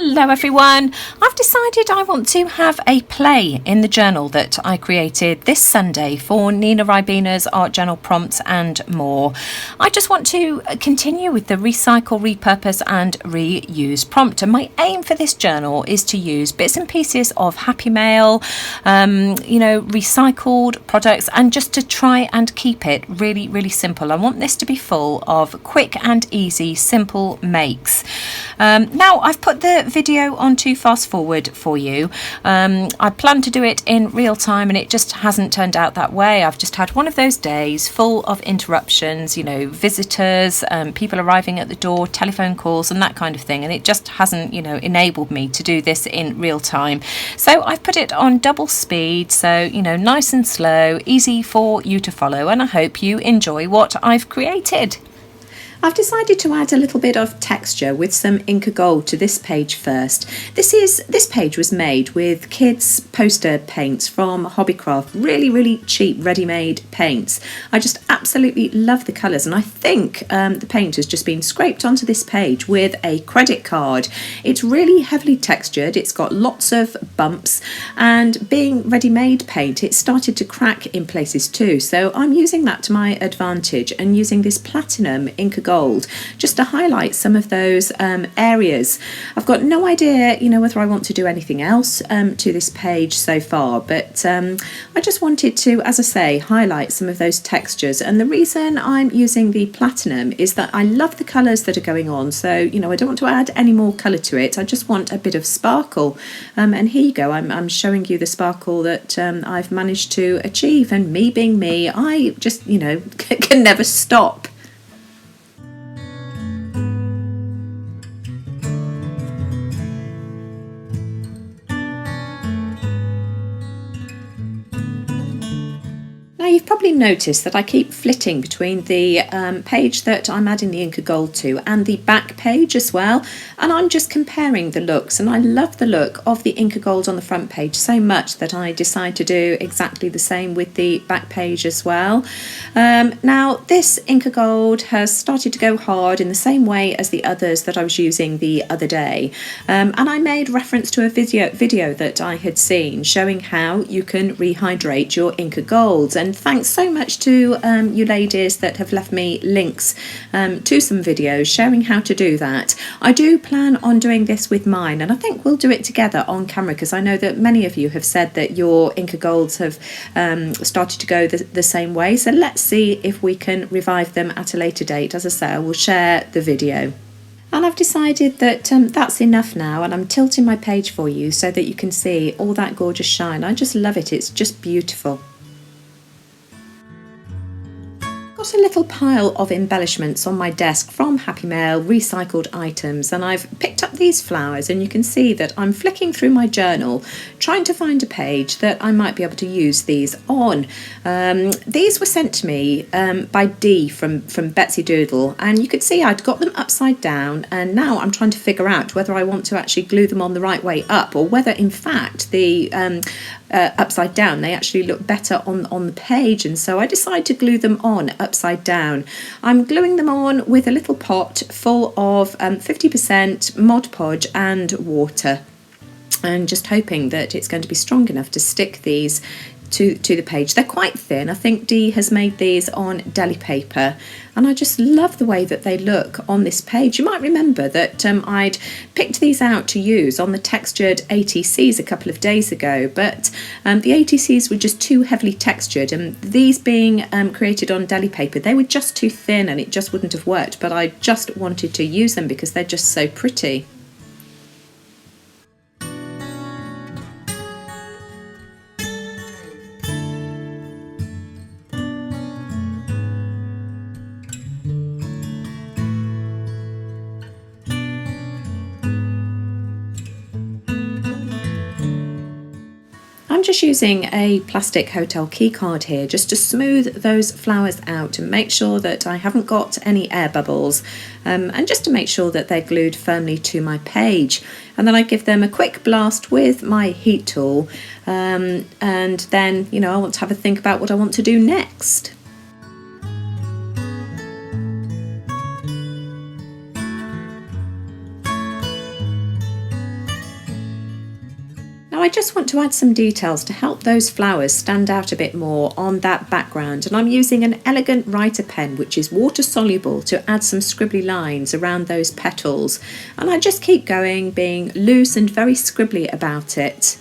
Hello everyone! I've decided I want to have a play in the journal that I created this Sunday for Nina Ribena's art journal prompts and more. I just want to continue with the recycle, repurpose and reuse prompt, and my aim for this journal is to use bits and pieces of Happy Mail, recycled products, and just to try and keep it really simple. I want this to be full of quick and easy simple makes. Now I've put the video onto fast forward for you. I planned to do it in real time and it just hasn't turned out that way. I've just had one of those days full of interruptions, visitors, people arriving at the door, telephone calls and that kind of thing, and it just hasn't enabled me to do this in real time. So I've put it on double speed, so nice and slow, easy for you to follow, and I hope you enjoy what I've created. I've decided to add a little bit of texture with some Inca Gold to this page first. This page was made with kids' poster paints from Hobbycraft, really cheap ready-made paints. I just absolutely love the colours, and I think the paint has just been scraped onto this page with a credit card. It's really heavily textured, it's got lots of bumps, and being ready-made paint, it started to crack in places too, so I'm using that to my advantage and using this platinum Inca Gold just to highlight some of those areas. I've got no idea whether I want to do anything else to this page so far, but I just wanted to, as I say, highlight some of those textures. And the reason I'm using the platinum is that I love the colours that are going on, so I don't want to add any more colour to it. I just want a bit of sparkle, and here you go. I'm showing you the sparkle that I've managed to achieve, and me being me, I just can never stop. Now you've probably noticed that I keep flitting between the page that I'm adding the Inca Gold to and the back page as well, and I'm just comparing the looks, and I love the look of the Inca Gold on the front page so much that I decide to do exactly the same with the back page as well. Now this Inca Gold has started to go hard in the same way as the others that I was using the other day, and I made reference to a video that I had seen showing how you can rehydrate your Inca Golds, and thanks so much to you ladies that have left me links to some videos showing how to do that. I do plan on doing this with mine, and I think we'll do it together on camera, because I know that many of you have said that your Inca Golds have started to go the same way, so let's see if we can revive them at a later date. As I say, I will share the video. And I've decided that that's enough now, and I'm tilting my page for you so that you can see all that gorgeous shine. I just love it, it's just beautiful. Got a little pile of embellishments on my desk from Happy Mail, recycled items, and I've picked up these flowers, and you can see that I'm flicking through my journal trying to find a page that I might be able to use these on. These were sent to me by Dee from Betsy Doodle, and you could see I'd got them upside down, and now I'm trying to figure out whether I want to actually glue them on the right way up, or whether in fact the upside down they actually look better on the page, and so I decided to glue them on upside down. I'm gluing them on with a little pot full of 50% Mod Podge and water, and just hoping that it's going to be strong enough to stick these to the page. They're quite thin. I think Dee has made these on deli paper, and I just love the way that they look on this page. You might remember that I'd picked these out to use on the textured ATCs a couple of days ago, but the ATCs were just too heavily textured, and these being created on deli paper, they were just too thin and it just wouldn't have worked, but I just wanted to use them because they're just so pretty. I'm just using a plastic hotel key card here just to smooth those flowers out and make sure that I haven't got any air bubbles, and just to make sure that they're glued firmly to my page. And then I give them a quick blast with my heat tool, and then I want to have a think about what I want to do next. Now I just want to add some details to help those flowers stand out a bit more on that background, and I'm using an elegant writer pen which is water soluble to add some scribbly lines around those petals, and I just keep going, being loose and very scribbly about it.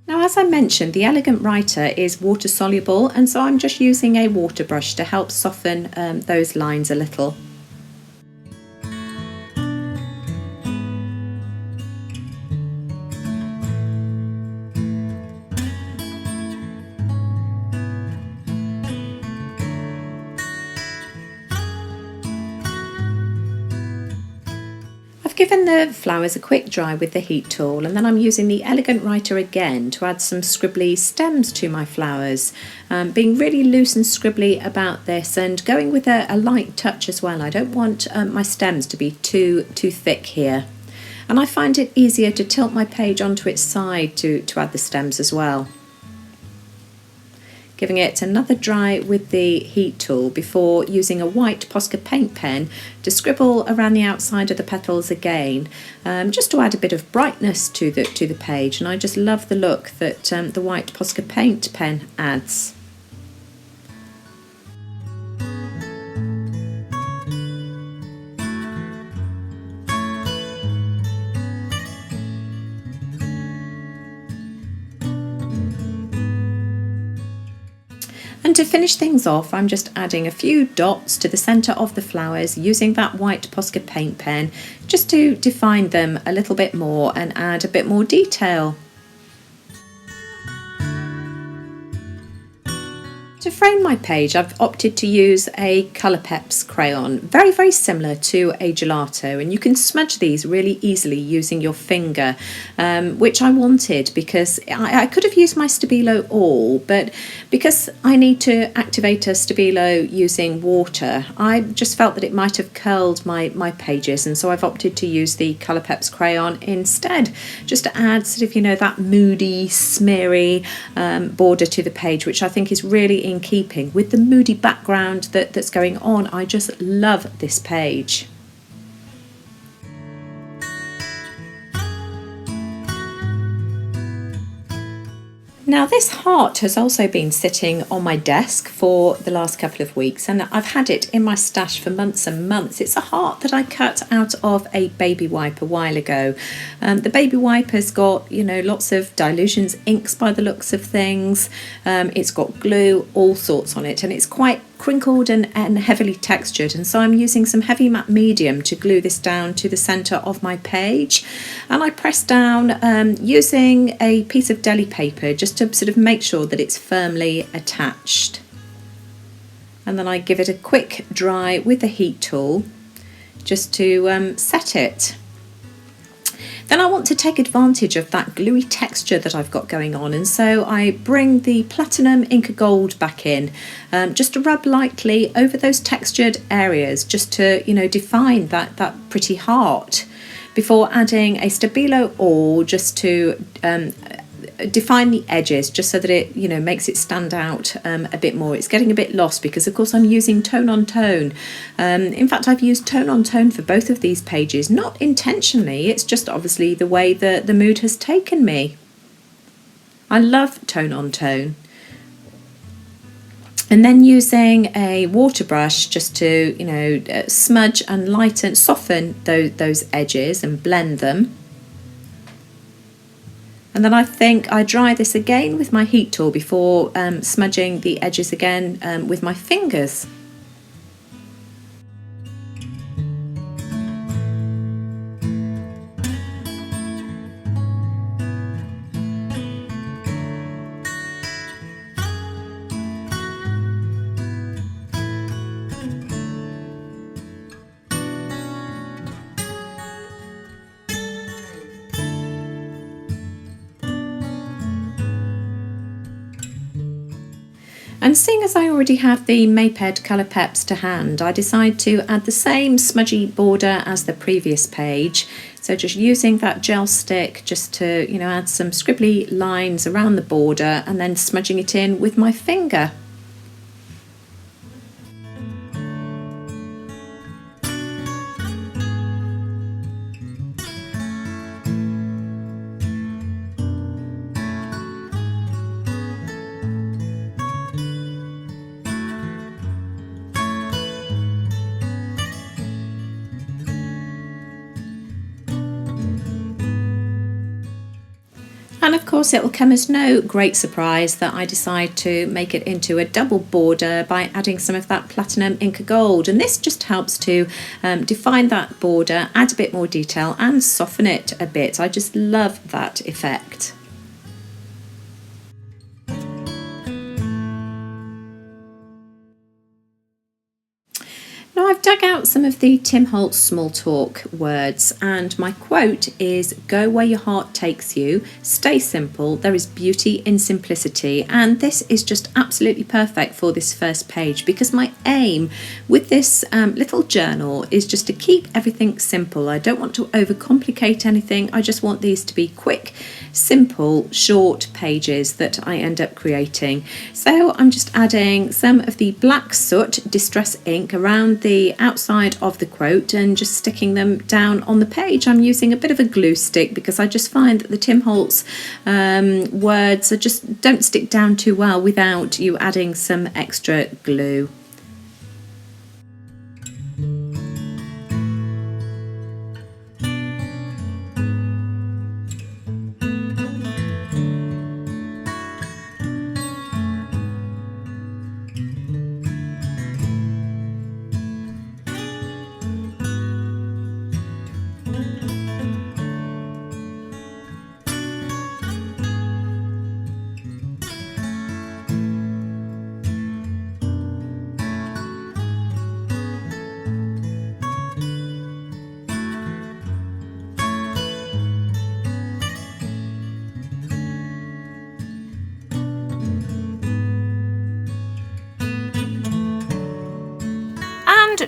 Now, as I mentioned, the Elegant Writer is water soluble, and so I'm just using a water brush to help soften those lines a little. I've given the flowers a quick dry with the heat tool, and then I'm using the Elegant Writer again to add some scribbly stems to my flowers, being really loose and scribbly about this and going with a light touch as well. I don't want my stems to be too thick here, and I find it easier to tilt my page onto its side to add the stems as well. Giving it another dry with the heat tool before using a white Posca paint pen to scribble around the outside of the petals again, just to add a bit of brightness to the page. And I just love the look that the white Posca paint pen adds. And to finish things off, I'm just adding a few dots to the centre of the flowers using that white Posca paint pen, just to define them a little bit more and add a bit more detail. To frame my page, I've opted to use a Colourpeps crayon, very similar to a gelato, and you can smudge these really easily using your finger, which I wanted because I could have used my Stabilo all, but because I need to activate a Stabilo using water, I just felt that it might have curled my pages, and so I've opted to use the Colourpeps crayon instead, just to add sort of, you know, that moody, smeary border to the page, which I think is really in keeping with the moody background that's going on. I just love this page. Now this heart has also been sitting on my desk for the last couple of weeks, and I've had it in my stash for months and months. It's a heart that I cut out of a baby wipe a while ago. The baby wipe has got, you know, lots of dilutions, inks by the looks of things. It's got glue, all sorts on it, and it's quite crinkled and heavily textured, and so I'm using some heavy matte medium to glue this down to the centre of my page, and I press down using a piece of deli paper just to sort of make sure that it's firmly attached, and then I give it a quick dry with the heat tool just to set it. Then I want to take advantage of that gluey texture that I've got going on, and so I bring the Platinum Inca Gold back in, just to rub lightly over those textured areas, just to, you know, define that pretty heart, before adding a Stabilo All just to define the edges, just so that it, you know, makes it stand out a bit more. It's getting a bit lost because of course I'm using tone on tone. In fact, I've used tone on tone for both of these pages, not intentionally, it's just obviously the way that the mood has taken me. I love tone on tone. And then using a water brush just to, you know, smudge and lighten, soften those edges and blend them. And then I think I dry this again with my heat tool before smudging the edges again with my fingers. And seeing as I already have the Maped Colour Peps to hand, I decide to add the same smudgy border as the previous page. So just using that gel stick just to, add some scribbly lines around the border and then smudging it in with my finger. And of course it will come as no great surprise that I decide to make it into a double border by adding some of that platinum Inca Gold, and this just helps to define that border, add a bit more detail and soften it a bit. I just love that effect. Now I've dug out some of the Tim Holtz small talk words, and my quote is "Go where your heart takes you, stay simple, there is beauty in simplicity." And this is just absolutely perfect for this first page, because my aim with this little journal is just to keep everything simple. I don't want to overcomplicate anything. I just want these to be quick, simple, short pages that I end up creating. So I'm just adding some of the black soot distress ink around the outside of the quote and just sticking them down on the page. I'm using a bit of a glue stick because I just find that the Tim Holtz words just don't stick down too well without you adding some extra glue.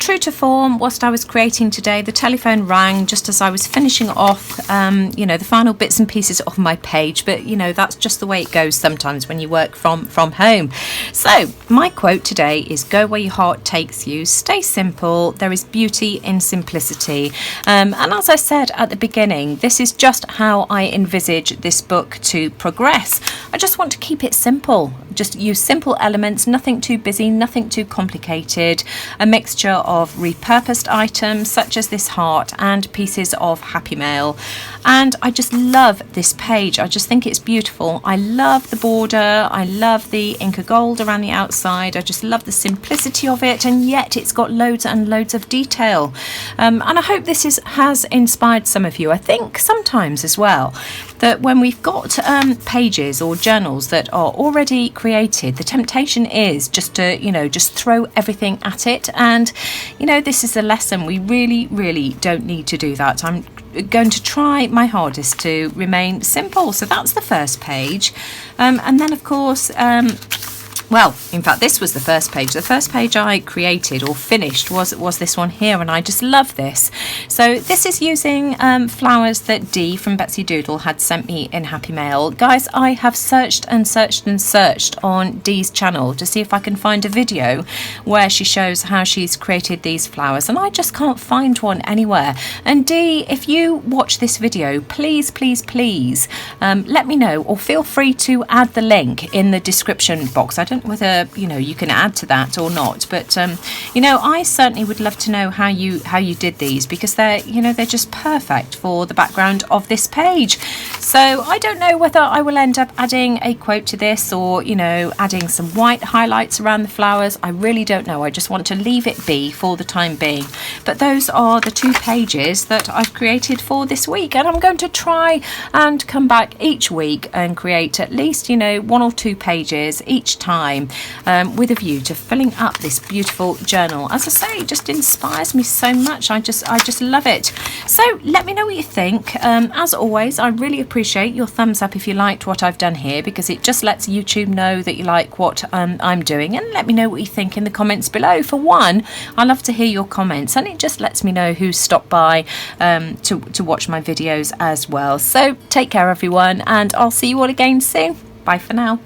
True to form, whilst I was creating today, the telephone rang just as I was finishing off the final bits and pieces of my page, but that's just the way it goes sometimes when you work from home. So my quote today is "Go where your heart takes you, stay simple, there is beauty in simplicity." And as I said at the beginning, this is just how I envisage this book to progress. I just want to keep it simple, just use simple elements, nothing too busy, nothing too complicated, a mixture of repurposed items such as this heart and pieces of Happy Mail. And I just love this page. I just think it's beautiful. I love the border, I love the Inca Gold around the outside, I just love the simplicity of it, and yet it's got loads and loads of detail. And I hope this has inspired some of you. I think sometimes as well that when we've got pages or journals that are already created, the temptation is just to just throw everything at it, and this is a lesson. We really don't need to do that. I'm going to try my hardest to remain simple. So that's the first page, and then of course well, in fact, this was the first page. The first page I created or finished was this one here, and I just love this. So this is using flowers that Dee from Betsy Doodle had sent me in Happy Mail. Guys, I have searched and searched and searched on Dee's channel to see if I can find a video where she shows how she's created these flowers, and I just can't find one anywhere. And Dee, if you watch this video, please let me know, or feel free to add the link in the description box. I don't know whether you can add to that or not, but I certainly would love to know how you did these, because they're just perfect for the background of this page. So I don't know whether I will end up adding a quote to this, or adding some white highlights around the flowers. I really don't know. I just want to leave it be for the time being. But those are the 2 pages that I've created for this week, and I'm going to try and come back each week and create at least 1 or 2 pages each time time with a view to filling up this beautiful journal. As I say, it just inspires me so much. I just love it. So let me know what you think. As always, I really appreciate your thumbs up if you liked what I've done here, because it just lets YouTube know that you like what I'm doing, and let me know what you think in the comments below. For one, I love to hear your comments, and it just lets me know who's stopped by to watch my videos as well. So take care everyone, and I'll see you all again soon. Bye for now.